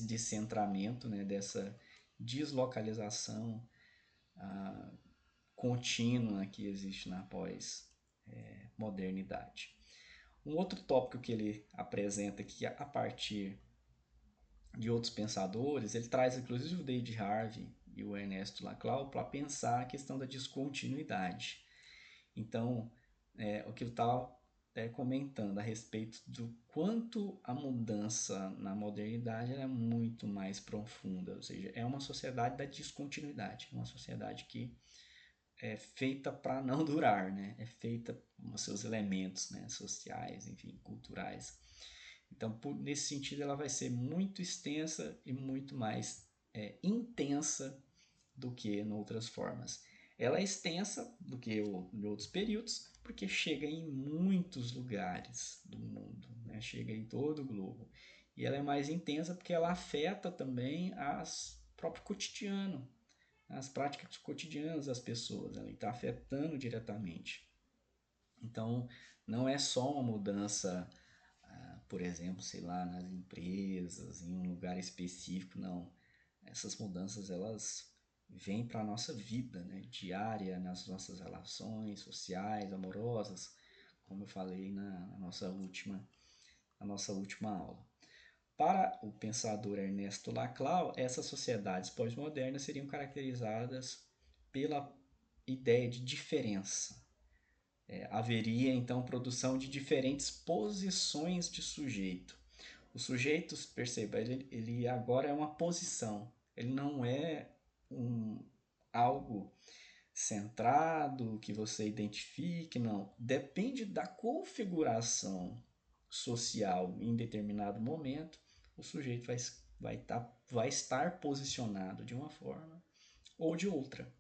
descentramento, né, dessa deslocalização contínua que existe na pós-modernidade. Um outro tópico que ele apresenta aqui a partir de outros pensadores, ele traz inclusive o David Harvey e o Ernesto Laclau para pensar a questão da descontinuidade. Então, o que ele está comentando a respeito do quanto a mudança na modernidade é muito mais profunda, ou seja, é uma sociedade da descontinuidade, uma sociedade que é feita para não durar, né? É feita com os seus elementos, né, sociais, enfim, culturais. Então, nesse sentido, ela vai ser muito extensa e muito mais intensa do que em outras formas. Ela é extensa do que em outros períodos, porque chega em muitos lugares do mundo, né? Chega em todo o globo. E ela é mais intensa porque ela afeta também o próprio cotidiano, as práticas cotidianas das pessoas, ela está afetando diretamente. Então, não é só uma mudança, por exemplo, sei lá, nas empresas, em um lugar específico, não. Essas mudanças, elas vêm para a nossa vida, né, diária, nas nossas relações sociais, amorosas, como eu falei na nossa última aula. Para o pensador Ernesto Laclau, essas sociedades pós-modernas seriam caracterizadas pela ideia de diferença. Haveria então produção de diferentes posições de sujeito. O sujeito, perceba, ele agora é uma posição, ele não é algo centrado, que você identifique, não. Depende da configuração social em determinado momento, o sujeito vai estar posicionado de uma forma ou de outra.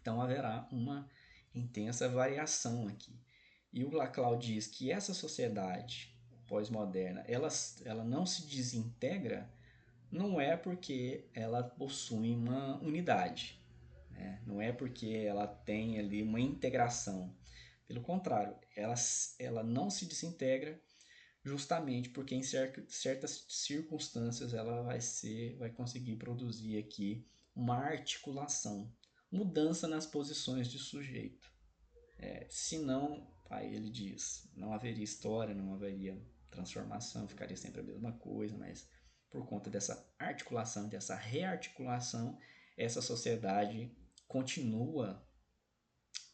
Então haverá uma intensa variação aqui. E o Laclau diz que essa sociedade pós-moderna ela não se desintegra, não é porque ela possui uma unidade, né? Não é porque ela tem ali uma integração. Pelo contrário, ela não se desintegra justamente porque em certas circunstâncias ela vai conseguir produzir aqui uma articulação, mudança nas posições de sujeito. Se não, aí ele diz, não haveria história, não haveria transformação, ficaria sempre a mesma coisa, mas por conta dessa articulação, dessa rearticulação, essa sociedade continua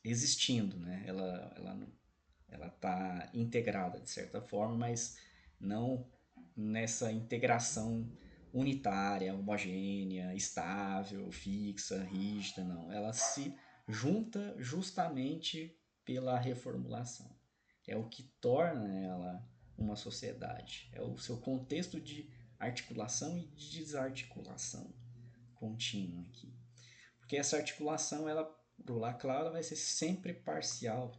existindo, né? Ela está integrada de certa forma, mas não nessa integração unitária, homogênea, estável, fixa, rígida, não. Ela se junta justamente pela reformulação. É o que torna ela uma sociedade. É o seu contexto de articulação e de desarticulação contínua aqui. Porque essa articulação, ela, pro Laclau, ela vai ser sempre parcial,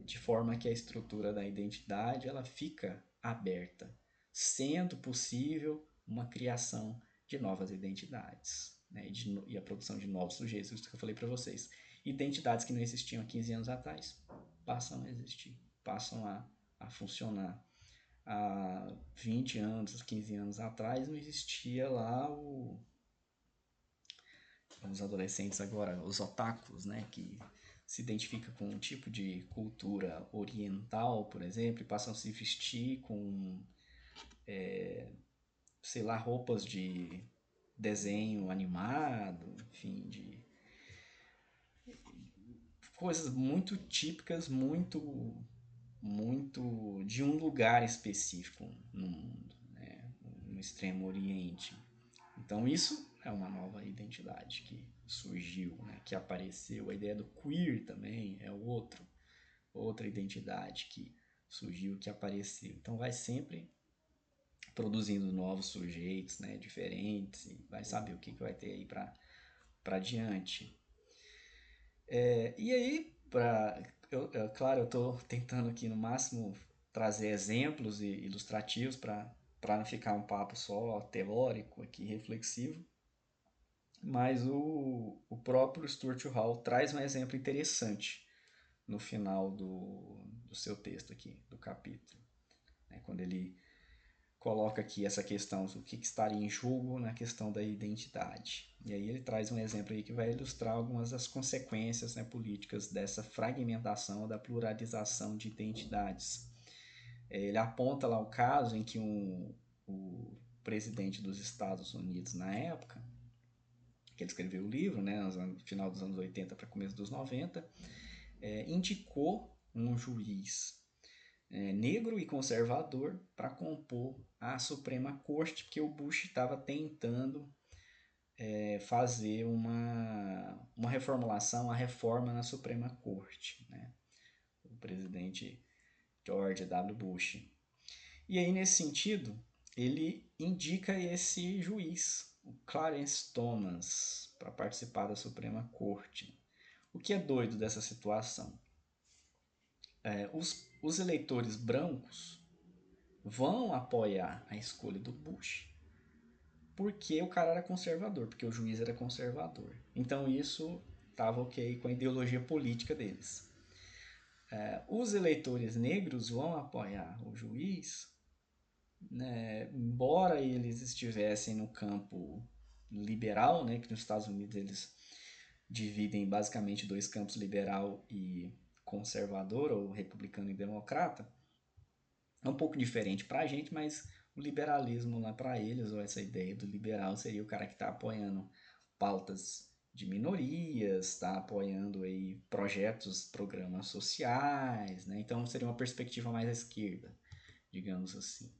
de forma que a estrutura da identidade ela fica aberta, sendo possível uma criação de novas identidades, né? E a produção de novos sujeitos, isso que eu falei para vocês. Identidades que não existiam há 15 anos atrás passam a existir, passam a funcionar. Há 20 anos, 15 anos atrás não existia lá os adolescentes agora, os otakus, né, que se identifica com um tipo de cultura oriental, por exemplo, e passam a se vestir com, sei lá, roupas de desenho animado, enfim, de coisas muito típicas, muito de um lugar específico no mundo, né, no Extremo Oriente. Então isso é uma nova identidade que surgiu, né, que apareceu. A ideia do queer também é outra identidade que surgiu, que apareceu. Então vai sempre produzindo novos sujeitos, né, diferentes, e vai saber o que vai ter aí para diante. E aí, claro, eu estou tentando aqui no máximo trazer exemplos e ilustrativos para não ficar um papo só teórico aqui, reflexivo, mas o próprio Stuart Hall traz um exemplo interessante no final do seu texto aqui, do capítulo, né? Quando ele coloca aqui essa questão do que estaria em jogo na questão da identidade. E aí ele traz um exemplo aí que vai ilustrar algumas das consequências, né, políticas dessa fragmentação, da pluralização de identidades. Ele aponta lá o caso em que o presidente dos Estados Unidos na época, que ele escreveu o livro, né, no final dos anos 80 para começo dos 90, indicou um juiz negro e conservador para compor a Suprema Corte, porque o Bush estava tentando fazer uma reformulação, uma reforma na Suprema Corte, né? O presidente George W. Bush. E aí, nesse sentido, ele indica esse juiz, o Clarence Thomas, para participar da Suprema Corte. O que é doido dessa situação? Os eleitores brancos vão apoiar a escolha do Bush porque o cara era conservador, porque o juiz era conservador. Então isso estava ok com a ideologia política deles. Os eleitores negros vão apoiar o juiz, né, embora eles estivessem no campo liberal, né, que nos Estados Unidos eles dividem basicamente dois campos, liberal e conservador, ou republicano e democrata. É um pouco diferente para a gente, mas o liberalismo lá para eles, ou essa ideia do liberal, seria o cara que está apoiando pautas de minorias, está apoiando aí projetos, programas sociais, né? Então seria uma perspectiva mais à esquerda, digamos assim.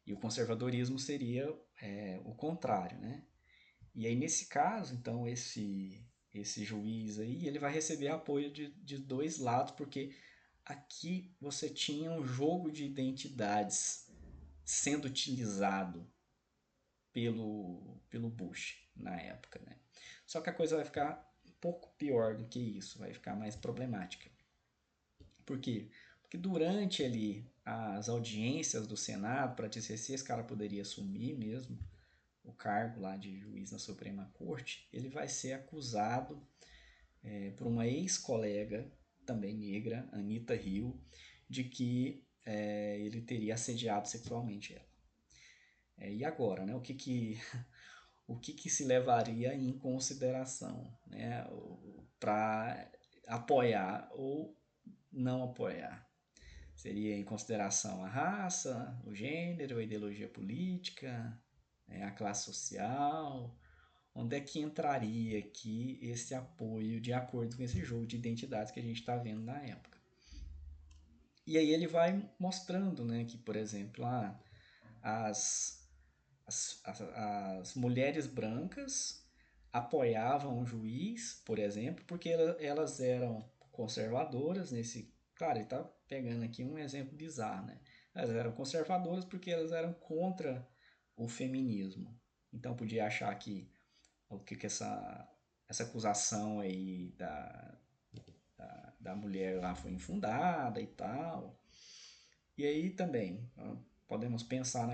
E o conservadorismo seria o contrário, né? E aí, nesse caso, então, esse juiz aí, ele vai receber apoio de dois lados, porque aqui você tinha um jogo de identidades sendo utilizado pelo Bush na época, né? Só que a coisa vai ficar um pouco pior do que isso, vai ficar mais problemática. Por quê? Porque durante ali as audiências do Senado, para dizer se esse cara poderia assumir mesmo o cargo lá de juiz na Suprema Corte, ele vai ser acusado por uma ex-colega, também negra, Anita Hill, de que ele teria assediado sexualmente ela. E agora, né? O que se levaria em consideração, né, para apoiar ou não apoiar? Seria em consideração a raça, o gênero, a ideologia política, a classe social? Onde é que entraria aqui esse apoio de acordo com esse jogo de identidades que a gente está vendo na época? E aí ele vai mostrando, né, que, por exemplo, as, as mulheres brancas apoiavam o juiz, por exemplo, porque elas eram conservadoras nesse. Claro, ele está pegando aqui um exemplo bizarro, né? Elas eram conservadoras porque elas eram contra o feminismo. Então podia achar que que essa acusação aí da mulher lá foi infundada e tal. E aí também podemos pensar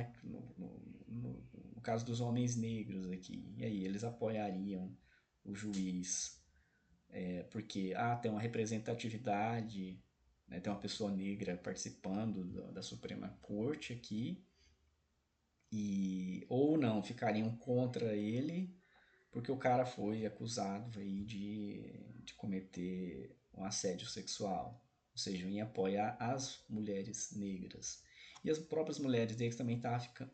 no caso dos homens negros aqui. E aí eles apoiariam o juiz porque tem uma representatividade, né, tem uma pessoa negra participando da Suprema Corte aqui, ou não, ficariam contra ele porque o cara foi acusado aí de cometer um assédio sexual, ou seja, em apoiar as mulheres negras. E as próprias mulheres negras também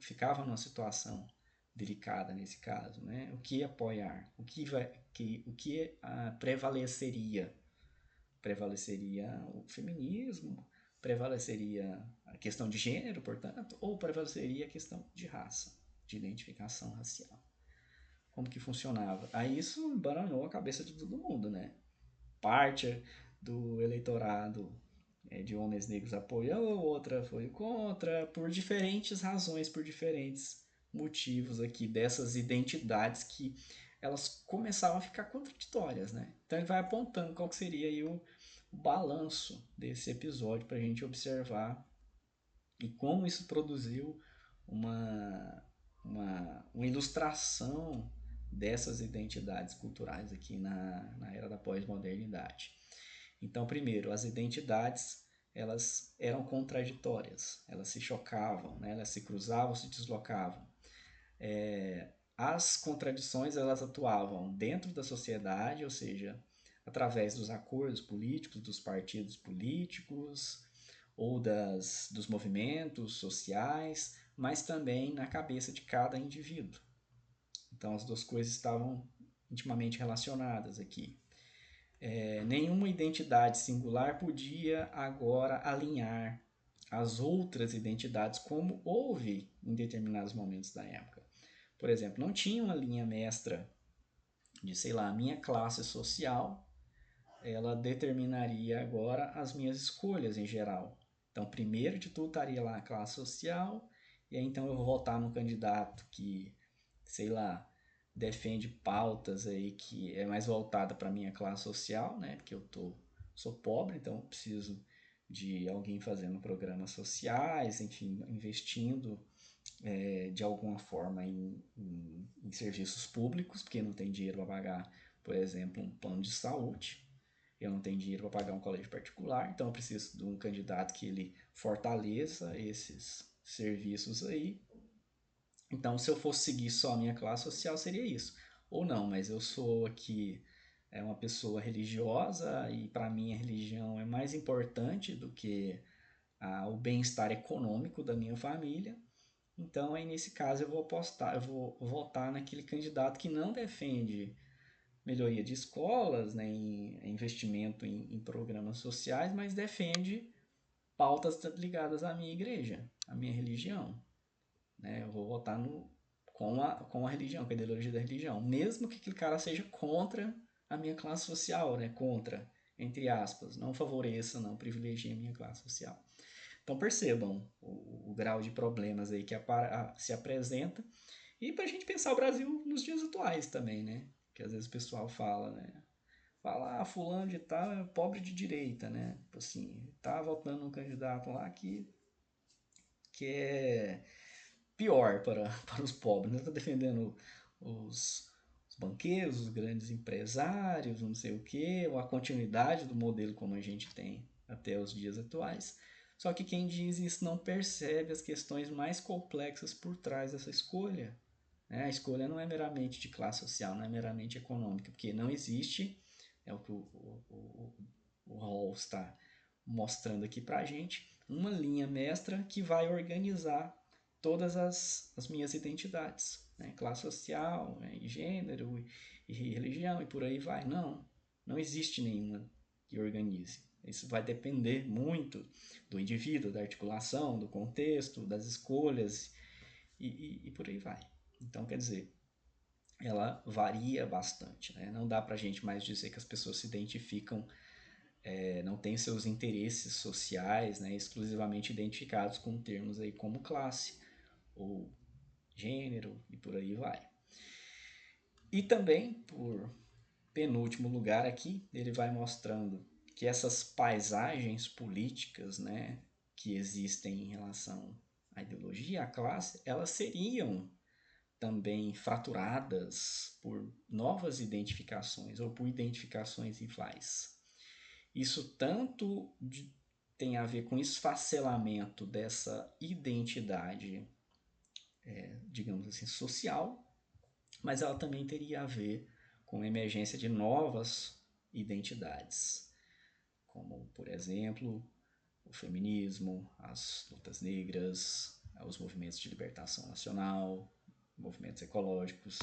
ficavam numa situação delicada nesse caso, né? O que apoiar? O que prevaleceria? Prevaleceria o feminismo? Prevaleceria a questão de gênero, portanto, ou prevaleceria a questão de raça, de identificação racial? Como que funcionava? Aí isso embaranou a cabeça de todo mundo, né? Parte do eleitorado de homens negros apoiou, outra foi contra, por diferentes razões, por diferentes motivos aqui dessas identidades que elas começavam a ficar contraditórias, né? Então ele vai apontando qual que seria aí o balanço desse episódio para a gente observar e como isso produziu uma, uma ilustração dessas identidades culturais aqui na era da pós-modernidade. Então, primeiro, as identidades elas eram contraditórias, elas se chocavam, né? Elas se cruzavam, se deslocavam. As contradições elas atuavam dentro da sociedade, ou seja, através dos acordos políticos, dos partidos políticos, ou dos movimentos sociais, mas também na cabeça de cada indivíduo. Então as duas coisas estavam intimamente relacionadas aqui. Nenhuma identidade singular podia agora alinhar as outras identidades como houve em determinados momentos da época. Por exemplo, não tinha uma linha mestra de, sei lá, a minha classe social, ela determinaria agora as minhas escolhas em geral. Então, primeiro de tudo estaria lá a classe social, e aí então eu vou votar no candidato que, sei lá, defende pautas aí que é mais voltada para minha classe social, né? Porque sou pobre, então eu preciso de alguém fazendo programas sociais, enfim, investindo de alguma forma em serviços públicos, porque não tem dinheiro para pagar, por exemplo, um plano de saúde. Eu não tenho dinheiro para pagar um colégio particular, então eu preciso de um candidato que ele fortaleça esses serviços aí. Então, se eu fosse seguir só a minha classe social, seria isso. Ou não, mas eu sou aqui uma pessoa religiosa e para mim a religião é mais importante do que o bem-estar econômico da minha família. Então, aí nesse caso eu vou votar naquele candidato que não defende melhoria de escolas, né, em investimento em programas sociais, mas defende pautas ligadas à minha igreja, à minha religião. Né? Eu vou votar com a religião, com a ideologia da religião. Mesmo que aquele cara seja contra a minha classe social, né? Contra, entre aspas, não favoreça, não privilegie a minha classe social. Então percebam o grau de problemas aí que se apresenta. E para a gente pensar o Brasil nos dias atuais também, né? Que às vezes o pessoal fala, né? Fala, fulano de tal é pobre de direita, né? Tipo assim, tá votando num candidato lá que é pior para os pobres, né? Tá defendendo os banqueiros, os grandes empresários, não sei o quê, ou a continuidade do modelo como a gente tem até os dias atuais. Só que quem diz isso não percebe as questões mais complexas por trás dessa escolha. Né? A escolha não é meramente de classe social, não é meramente econômica, porque não existe, é o que o Hall está mostrando aqui para a gente, uma linha mestra que vai organizar todas as minhas identidades, né? Classe social, né? Gênero e religião e por aí vai. Não existe nenhuma que organize. Isso vai depender muito do indivíduo, da articulação, do contexto, das escolhas e por aí vai. Então, quer dizer, ela varia bastante. Né? Não dá para a gente mais dizer que as pessoas se identificam, não têm seus interesses sociais, né, exclusivamente identificados com termos aí como classe ou gênero e por aí vai. E também, por penúltimo lugar aqui, ele vai mostrando que essas paisagens políticas, né, que existem em relação à ideologia, à classe, elas seriam também fraturadas por novas identificações ou por identificações rivais. Isso tanto tem a ver com esfacelamento dessa identidade, digamos assim, social, mas ela também teria a ver com a emergência de novas identidades, como, por exemplo, o feminismo, as lutas negras, os movimentos de libertação nacional, movimentos ecológicos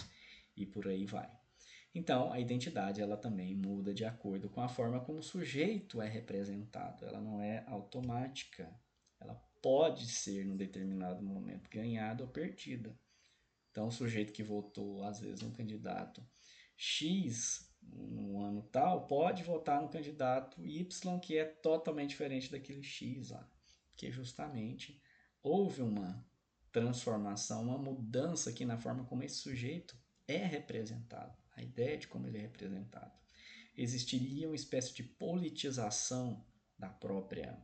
e por aí vai. Então, a identidade ela também muda de acordo com a forma como o sujeito é representado. Ela não é automática. Ela pode ser, num determinado momento, ganhada ou perdida. Então, o sujeito que votou, às vezes, um candidato X no ano tal, pode votar no candidato Y, que é totalmente diferente daquele X lá. Porque justamente houve uma transformação, uma mudança aqui na forma como esse sujeito é representado, a ideia de como ele é representado. Existiria uma espécie de politização da própria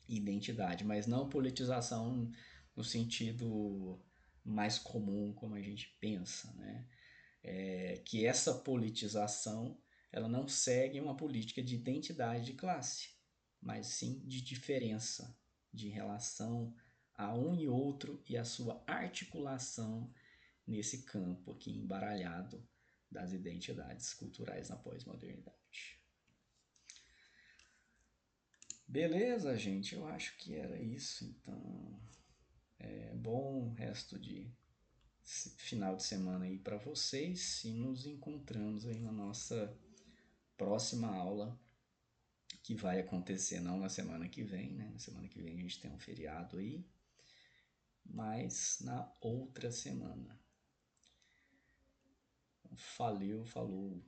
identidade, mas não politização no sentido mais comum como a gente pensa, né? Que essa politização ela não segue uma política de identidade de classe, mas sim de diferença, de relação a um e outro e a sua articulação nesse campo aqui embaralhado das identidades culturais na pós-modernidade. Beleza, gente? Eu acho que era isso. Então, bom resto de final de semana aí para vocês e nos encontramos aí na nossa próxima aula que vai acontecer não na semana que vem, né? Na semana que vem a gente tem um feriado aí, mas na outra semana. Valeu, falou.